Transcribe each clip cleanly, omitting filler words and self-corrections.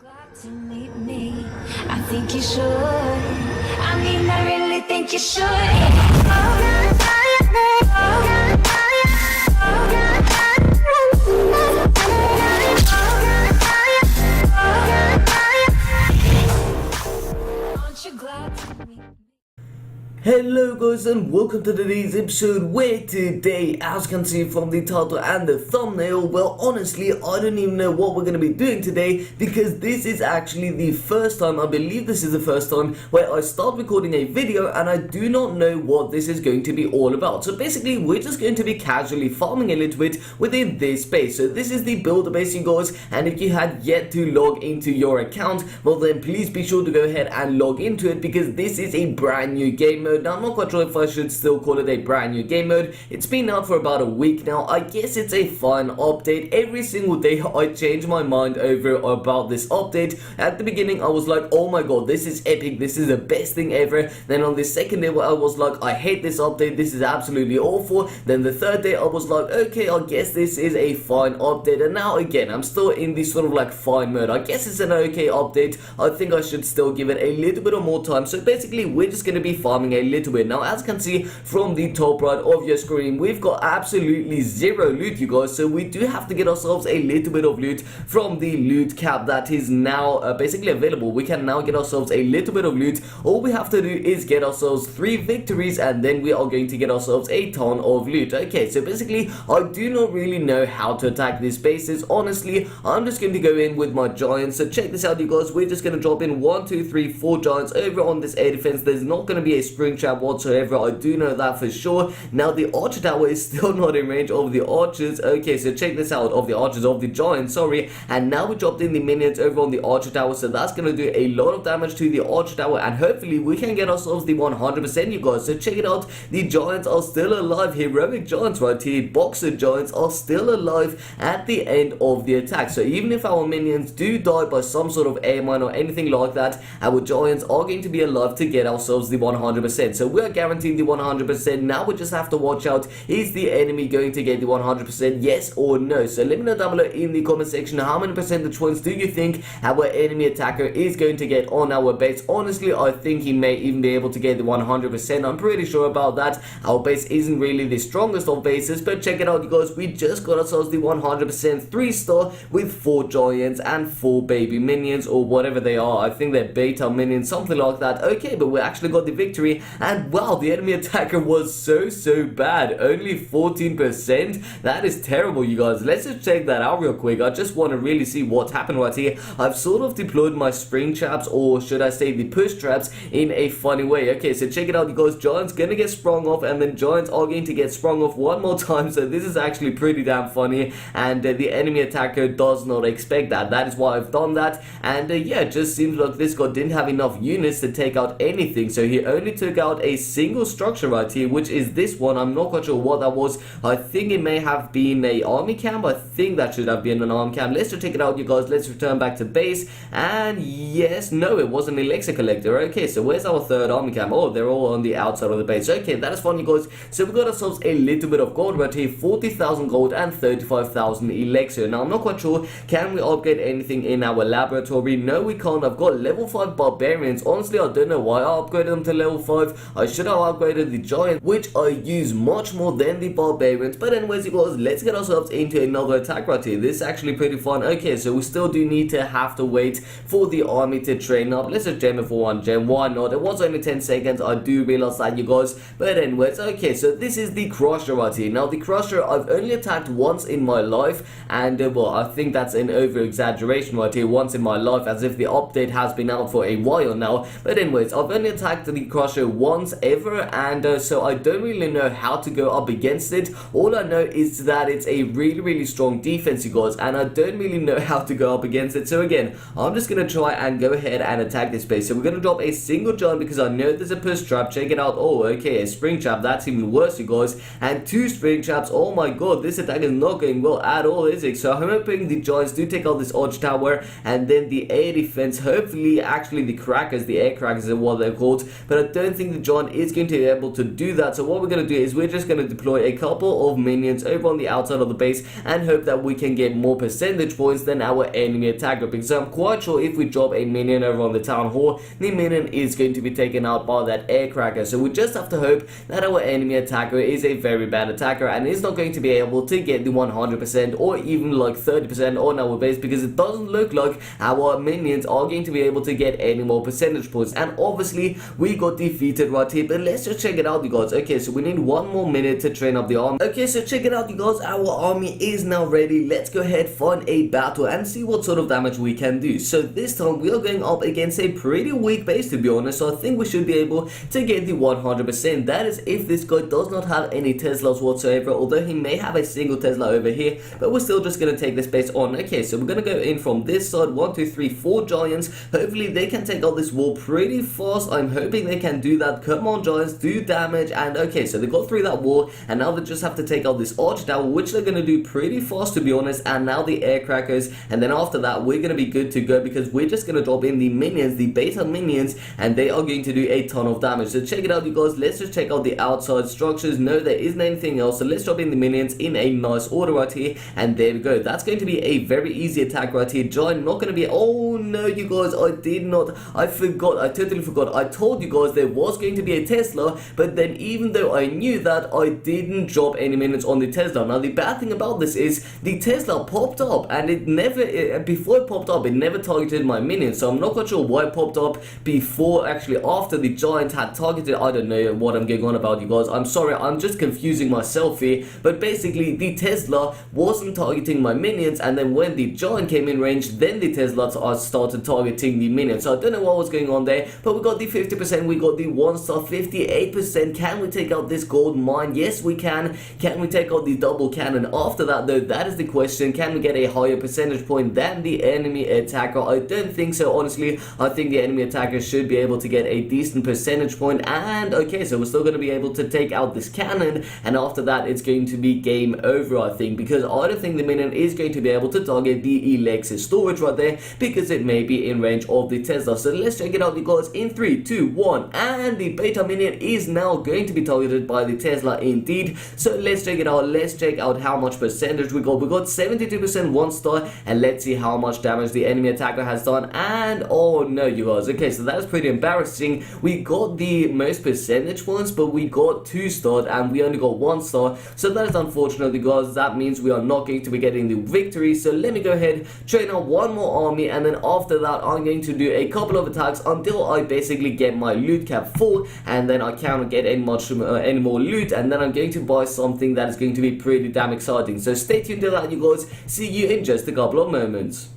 glad to meet me. I think you should. I mean, I really think you should. Aren't you glad to meet me? Hello guys and welcome to today's episode, where today, as you can see from the title and the thumbnail, well honestly I don't even know what we're going to be doing today, because this is actually the first time, I believe this is the first time where I start recording a video and I do not know what this is going to be all about. So basically we're just going to be casually farming a little bit within this base. So this is the builder base, you guys, and if you had yet to log into your account, well then please be sure to go ahead and log into it, because this is a brand new game mode. Now I'm not quite sure if I should still call it a brand new game mode. It's been out for about a week now. I guess it's a fun update. Every single day I change my mind over about this update. At the beginning I was like, oh my god, this is epic, this is the best thing ever. Then on the second day I was like, I hate this update, this is absolutely awful. Then the third day I was like, okay, I guess this is a fine update. And now again I'm still in this sort of like fine mode. I guess it's an okay update. I think I should still give it a little bit of more time. So basically we're just going to be farming a little bit. Now as you can see from the top right of your screen, we've got absolutely zero loot, you guys, so we do have to get ourselves a little bit of loot from the loot cap that is now basically available. We can now get ourselves a little bit of loot. All we have to do is get ourselves 3 victories and then we are going to get ourselves a ton of loot. Okay, so basically I do not really know how to attack these bases. Honestly, I'm just going to go in with my giants. So check this out, you guys, we're just going to drop in 1 2 3 4 giants over on this air defense. There's not going to be a spring trap whatsoever, I do know that for sure. Now the archer tower is still not in range of the archers. Okay, so check this out, of the archers, of the giants, sorry. And now we dropped in the minions over on the archer tower, so that's going to do a lot of damage to the archer tower, and hopefully we can get ourselves the 100%, you guys. So check it out, the giants are still alive. Heroic giants right here, boxer giants are still alive at the end of the attack. So even if our minions do die by some sort of air mine or anything like that, our giants are going to be alive to get ourselves the 100%. So we are guaranteed the 100%. Now we just have to watch out, is the enemy going to get the 100%, yes or no? So let me know down below in the comment section, how many percentage points do you think our enemy attacker is going to get on our base? Honestly, I think he may even be able to get the 100%. I'm pretty sure about that. Our base isn't really the strongest of bases, but check it out, you guys, we just got ourselves the 100% 3-star with 4 giants and 4 baby minions, or whatever they are. I think they're beta minions, something like that. Okay, but we actually got the victory, and wow, the enemy attacker was so bad, only 14%. That is terrible, you guys. Let's just check that out real quick. I just want to really see what happened right here. I've sort of deployed my spring traps, or should I say the push traps, in a funny way. Okay, so check it out, you guys, giants gonna get sprung off, and then giants are going to get sprung off one more time. So this is actually pretty damn funny, and the enemy attacker does not expect that. That is why I've done that. And yeah, it just seems like this guy didn't have enough units to take out anything, so he only took out a single structure right here, which is this one. I'm not quite sure what that was. I think it may have been a army camp. I think that should have been an army camp. Let's just check it out, you guys. Let's return back to base, and yes, no, it was an elixir collector. Okay, so where's our third army camp? Oh, they're all on the outside of the base. Okay, that is fun, you guys. So we got ourselves a little bit of gold right here, 40,000 gold and 35,000 elixir. Now I'm not quite sure, can we upgrade anything in our laboratory? No, we can't. I've got level 5 barbarians. Honestly, I don't know why I upgraded them to level 5. I should have upgraded the giant, which I use much more than the barbarians. But anyways, you guys, let's get ourselves into another attack right here. This is actually pretty fun. Okay, so we still do need to have to wait for the army to train up. Let's just gem it for 1 gem. Why not? It was only 10 seconds. I do realize that, you guys. But anyways, okay, so this is the crusher right here. Now the crusher I've only attacked once in my life, and well, I think that's an over exaggeration right here, once in my life, as if the update has been out for a while now. But anyways, I've only attacked the crusher once ever, and so I don't really know how to go up against it. All I know is that it's a really strong defense, you guys, and I don't really know how to go up against it. So again, I'm just gonna try and go ahead and attack this base. So we're gonna drop a single giant because I know there's a push trap. Check it out. Oh, okay, a spring trap. That's even worse, you guys. And 2 spring traps. Oh my god, this attack is not going well at all, is it? So I'm hoping the giants do take out this arch tower, and then the air defense, hopefully, actually the crackers, the air crackers are what they're called, but I don't think think the giant is going to be able to do that. So what we're going to do is we're just going to deploy a couple of minions over on the outside of the base and hope that we can get more percentage points than our enemy attacker, because I'm quite sure if we drop a minion over on the town hall, the minion is going to be taken out by that aircracker. So we just have to hope that our enemy attacker is a very bad attacker and is not going to be able to get the 100% or even like 30% on our base, because it doesn't look like our minions are going to be able to get any more percentage points. And obviously we got defeated right here, but let's just check it out, you guys. Okay, so we need 1 more minute to train up the army. Okay, so check it out, you guys. Our army is now ready. Let's go ahead, find a battle and see what sort of damage we can do. So this time we are going up against a pretty weak base, to be honest, so I think we should be able to get the 100%. That is if this guy does not have any Teslas whatsoever, although he may have a single Tesla over here, but we're still just going to take this base on. Okay, so we're going to go in from this side. 1, 2, 3, 4 giants. Hopefully they can take out this wall pretty fast. I'm hoping they can do that. Come on, giants, do damage. And okay, so they got through that wall, and now they just have to take out this arch tower, which they're going to do pretty fast, to be honest. And now the air crackers, and then after that we're going to be good to go, because we're just going to drop in the minions, the beta minions, and they are going to do a ton of damage. So check it out, you guys. Let's just check out the outside structures. No, there isn't anything else, so let's drop in the minions in a nice order right here, and there we go. That's going to be a very easy attack right here. Giant not going to be, oh no, you guys, I forgot, I totally forgot. I told you guys there was going to be a Tesla, but then even though I knew that, I didn't drop any minions on the Tesla. Now the bad thing about this is the Tesla popped up, and before it popped up, it never targeted my minions, so I'm not quite sure why it popped up before, actually after the giant had targeted. I don't know what I'm going on about, you guys. I'm sorry, I'm just confusing myself here, but basically the Tesla wasn't targeting my minions, and then when the giant came in range, then the Tesla started targeting the minions. So I don't know what was going on there, but we got the 50%, we got the 1-star, 58%. Can we take out this gold mine? Yes, we can. Can we take out the double cannon? After that though, that is the question. Can we get a higher percentage point than the enemy attacker? I don't think so, honestly. I think the enemy attacker should be able to get a decent percentage point. And okay, so we're still going to be able to take out this cannon, and after that it's going to be game over, I think, because I don't think the minion is going to be able to target the Elixir storage right there, because it may be in range of the Tesla. So let's check it out, you guys, in 3, 2, 1, and the beta minion is now going to be targeted by the Tesla indeed. So let's check it out. Let's check out how much percentage we got. We got 72% 1-star, and let's see how much damage the enemy attacker has done. And oh no, you guys, okay, so that is pretty embarrassing. We got the most percentage points, but we got 2-star and we only got 1-star, so that is unfortunate, you guys. That means we are not going to be getting the victory. So let me go ahead, train up 1 more army, and then after that I'm going to do a couple of attacks until I basically get my loot cap full, and then I cannot get any more loot, and then I'm going to buy something that is going to be pretty damn exciting. So stay tuned to that, you guys. See you in just a couple of moments.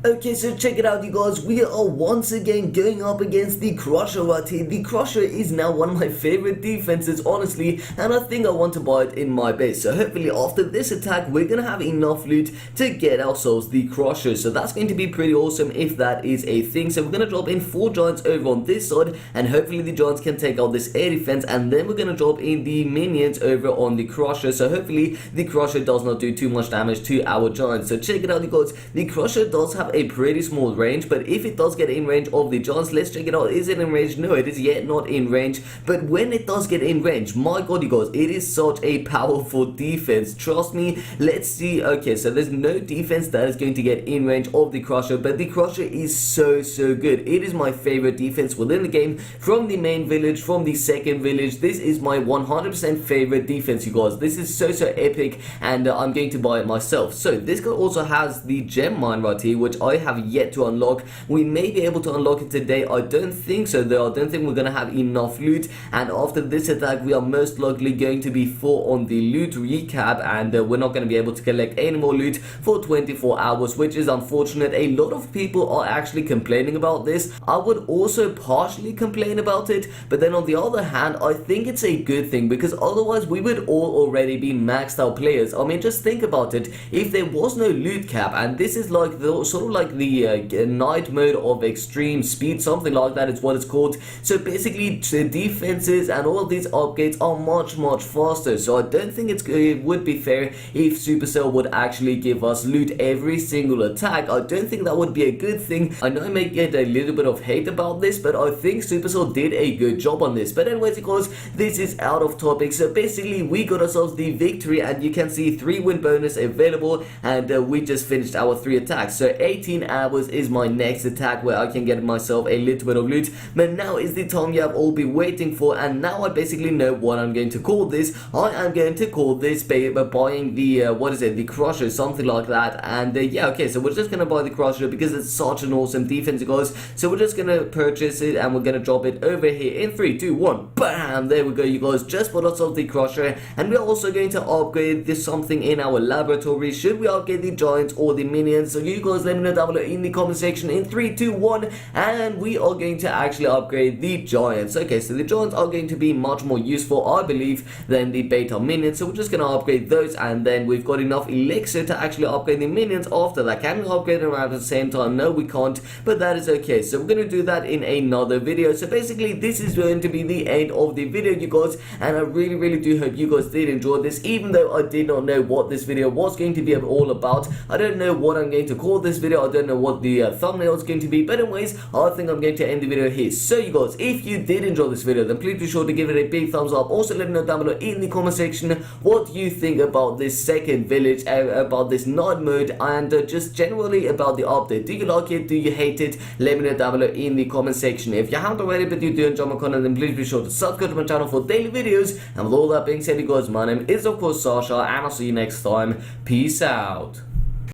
Okay, so check it out, you guys. We are once again going up against the Crusher right here. The Crusher is now one of my favorite defenses, honestly, and I think I want to buy it in my base. So hopefully after this attack, we're going to have enough loot to get ourselves the Crusher. So that's going to be pretty awesome if that is a thing. So we're going to drop in 4 giants over on this side, and hopefully the giants can take out this air defense, and then we're going to drop in the minions over on the Crusher. So hopefully the Crusher does not do too much damage to our giants. So check it out, you guys. The Crusher does have a pretty small range, but if it does get in range of the giants, let's check it out. Is it in range? No, it is yet not in range, but when it does get in range, my god, you guys, it is such a powerful defense, trust me. Let's see. Okay, so there's no defense that is going to get in range of the Crusher, but the Crusher is so good. It is my favorite defense within the game, from the main village, from the second village. This is my 100% favorite defense, you guys. This is so epic, and I'm going to buy it myself. So this guy also has the gem mine right here, which I have yet to unlock. We may be able to unlock it today. I don't think so though. I don't think we're gonna have enough loot, and after this attack we are most likely going to be full on the loot recap, and we're not going to be able to collect any more loot for 24 hours, which is unfortunate. A lot of people are actually complaining about this. I would also partially complain about it, but then on the other hand, I think it's a good thing, because otherwise we would all already be maxed out players. I mean, just think about it. If there was no loot cap, and this is like the sort of like the night mode of extreme speed, something like that is what it's called. So basically the defenses and all of these upgrades are much faster, so I don't think it would be fair if Supercell would actually give us loot every single attack. I don't think that would be a good thing. I know I may get a little bit of hate about this, but I think Supercell did a good job on this. But anyways, because this is out of topic, so basically we got ourselves the victory, and you can see 3 win bonus available, and we just finished our 3 attacks. So 18 hours is my next attack where I can get myself a little bit of loot. But now is the time you have all been waiting for, and now I basically know what I'm going to call this. I am going to call this by buying the what is it, the crusher, something like that. And yeah, okay, so we're just gonna buy the crusher because it's such an awesome defense, guys. So we're just gonna purchase it, and we're gonna drop it over here in 3, 2, 1, bam, there we go, you guys. Just bought ourselves the crusher, and we're also going to upgrade this something in our laboratory. Should we upgrade the giants or the minions? So you guys let me know down below in the comment section in 3, 2, 1, and we are going to actually upgrade the giants. Okay, so the giants are going to be much more useful, I believe, than the beta minions. So we're just gonna upgrade those, and then we've got enough elixir to actually upgrade the minions after that. Can we upgrade them around at the same time? No, we can't, but that is okay. So we're gonna do that in another video. So basically this is going to be the end of the video, you guys, and I really do hope you guys did enjoy this, even though I did not know what this video was going to be all about. I don't know what I'm going to call this video. I don't know what the thumbnail is going to be, but anyways, I think I'm going to end the video here. So you guys, if you did enjoy this video, then please be sure to give it a big thumbs up. Also let me know down below in the comment section what you think about this second village, about this night mode, and just generally about the update. Do you like it? Do you hate it? Let me know down below in the comment section. If you haven't already but you do enjoy my content, then please be sure to subscribe to my channel for daily videos. And with all that being said, you guys, my name is of course Sasha, and I'll see you next time. Peace out.